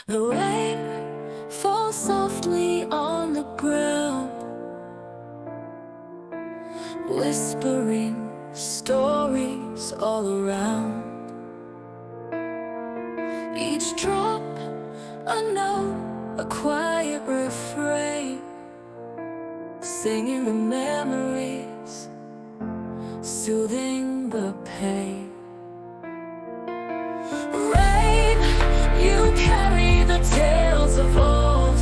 The rain falls softly on the ground, whispering stories all around. Each drop a note, a quiet refrain, singing the memories, soothing the pain. Rain, you carry the tales of old,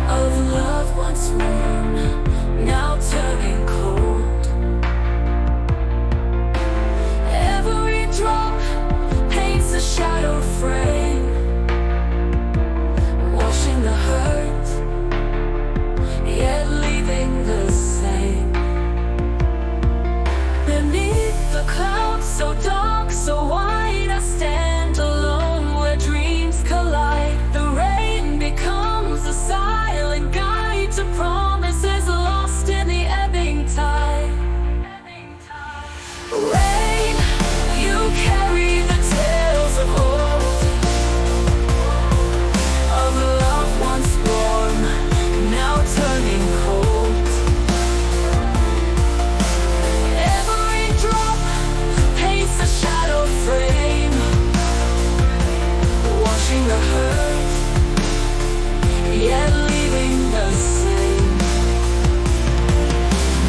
of love once warm, now turning cold. Every drop paints a shadow frame, washing the hurt, yet leaving the same. Beneath the clouds so dark, so wide, I stand alone where dreams collide. The rain becomes a silent guide to promises lost in the ebbing tide. Rain, you carry the tales of old, of love once warm, now turning cold. Every drop paints a shadow frame, washing the hurt, yet leaving the same.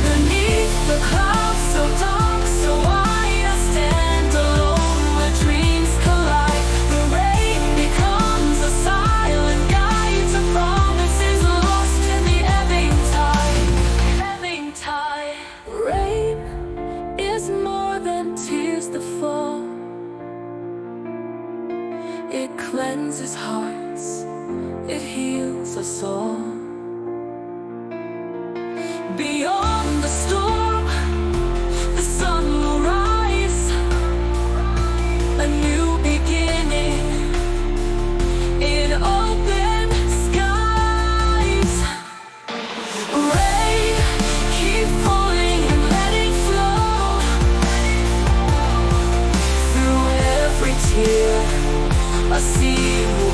Beneath the clouds so dark, so wide, I stand alone where dreams collide. The rain becomes a silent guide to promises lost in the ebbing tide. Ebbing tide. Rain is more than tears that fall. It cleanses hearts, it heals us all. Beyond the storm, the sun will rise, a new beginning in open skies. Rain, keep falling and let it flow through every tear. I see you